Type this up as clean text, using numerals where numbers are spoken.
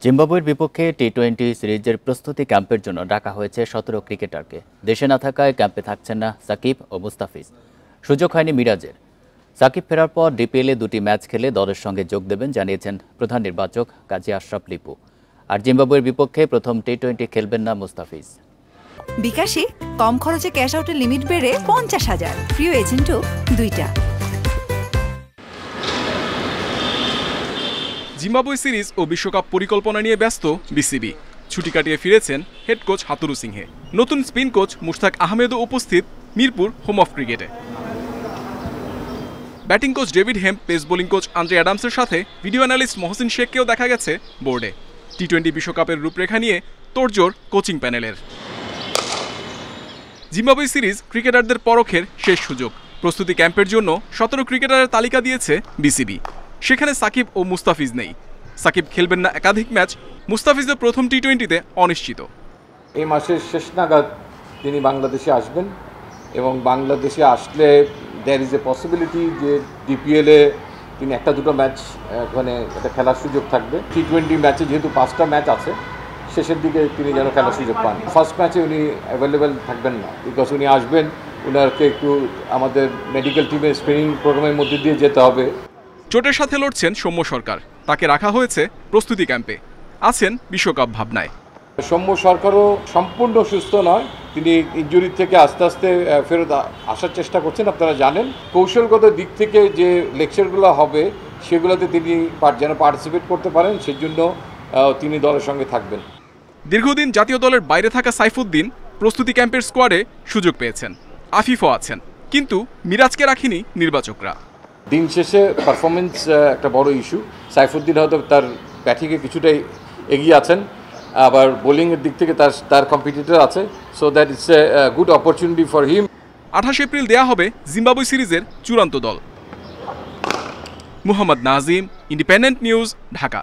জিম্বাবুয়ের বিপক্ষে টি-20 সিরিজের প্রস্তুতি ক্যাম্পের জন্য ডাকা হয়েছে ১৭ ক্রিকেটারকে। দেশে না থাকায় ক্যাম্পে থাকছেন না সাকিব ও মুস্তাফিজ। সুযোগ হয়নি মিরাজের। সাকিব ফেরার পর ডিপিএলে 2টি ম্যাচ খেলে দলের সঙ্গে যোগ দেবেন জানিয়েছেন প্রধান নির্বাচক কাজী আশরাফ লিপু। আর জিম্বাবুয়ের বিপক্ষে প্রথম টি-20 খেলবেন না মুস্তাফিজ। বিকাশে কম খরচে ক্যাশ আউটের লিমিট বেড়ে ৫০,০০০। প্রিয় এজেন্টও 2টা। জিম্বাবুয়ে সিরিজ ও বিশ্বকাপ পরিকল্পনা নিয়ে ব্যস্ত বিসিবি। ছুটি কাটিয়ে ফিরেছেন হেড কোচ হাতুরু সিংহে। নতুন স্পিন কোচ মুশতাক আহমেদও উপস্থিত মিরপুর হোম অফ ক্রিকেটে। Batting coach David Hemp, pace bowling coach Andre অ্যাডামসের সাথে ভিডিও অ্যানালিস্ট মহসিন শেখকেও দেখা গেছে বোর্ডে। টি-20 বিশ্বকাপের রূপরেখা নিয়ে তোড়জোড় কোচিং প্যানেলের। জিম্বাবুয়ে সিরিজ ক্রিকেটারদের পরখের শেষ সুযোগ। প্রস্তুতি ক্যাম্পের জন্য ১৭ ক্রিকেটারের তালিকা দিয়েছে বিসিবি। সেখানে সাকিব ও মুস্তাফিজ নেই। সাকিব খেলবেন না একাধিক ম্যাচ, মুস্তাফিজের প্রথম টি-20তে অনিশ্চিত। এই মাসের শেষ নাগাদ তিনি বাংলাদেশে আসবেন এবং বাংলাদেশে আসলে দেয়ার ইজ এ পসিবিলিটি যে ডিপিএলে তিনি 1-2 ম্যাচ ওখানে একটা খেলার সুযোগ থাকবে। টি-20 ম্যাচে যেহেতু 5টা ম্যাচ আছে, শেষের দিকে তিনি যেন খেলার সুযোগ পান। ফার্স্ট ম্যাচে উনি অ্যাভেলেবেল থাকবেন না, বিকজ উনি আসবেন, ওনাকে একটু আমাদের মেডিকেল টিমের স্ক্রিনিং প্রোগ্রামের মধ্যে দিয়ে যেতে হবে। চোটের সাথে লড়ছেন সৌম্য সরকার, তাকে রাখা হয়েছে প্রস্তুতি ক্যাম্পে। আছেন বিশ্বকাপ ভাবনায়। সৌম্য সরকারও সম্পূর্ণ সুস্থ নয়, তিনি ইনজুরি থেকে আস্তে আস্তে ফেরত আসার চেষ্টা করছেন। আপনারা জানেন কৌশলগত দিক থেকে যে লেকচারগুলো হবে সেগুলোতে তিনি যেন পার্টিসিপেট করতে পারেন, সেজন্য তিনি দলের সঙ্গে থাকবেন। দীর্ঘদিন জাতীয় দলের বাইরে থাকা সাইফুদ্দিন প্রস্তুতি ক্যাম্পের স্কোয়াডে সুযোগ পেয়েছেন। আফিফও আছেন, কিন্তু মিরাজকে রাখেনি নির্বাচকরা। দিন শেষে পারফরমেন্স একটা বড় ইস্যু। সাইফুদ্দিন হয়তো তার ব্যাটিংয়ে কিছুটাই এগিয়ে আছেন, আবার বোলিংয়ের দিক থেকে তার কম্পিটিটর আছে, so that it's a good opportunity for him. 28 April দেয়া হবে জিম্বাবুয়ে সিরিজের চূড়ান্ত দল। Muhammad Nazim, independent news, Dhaka.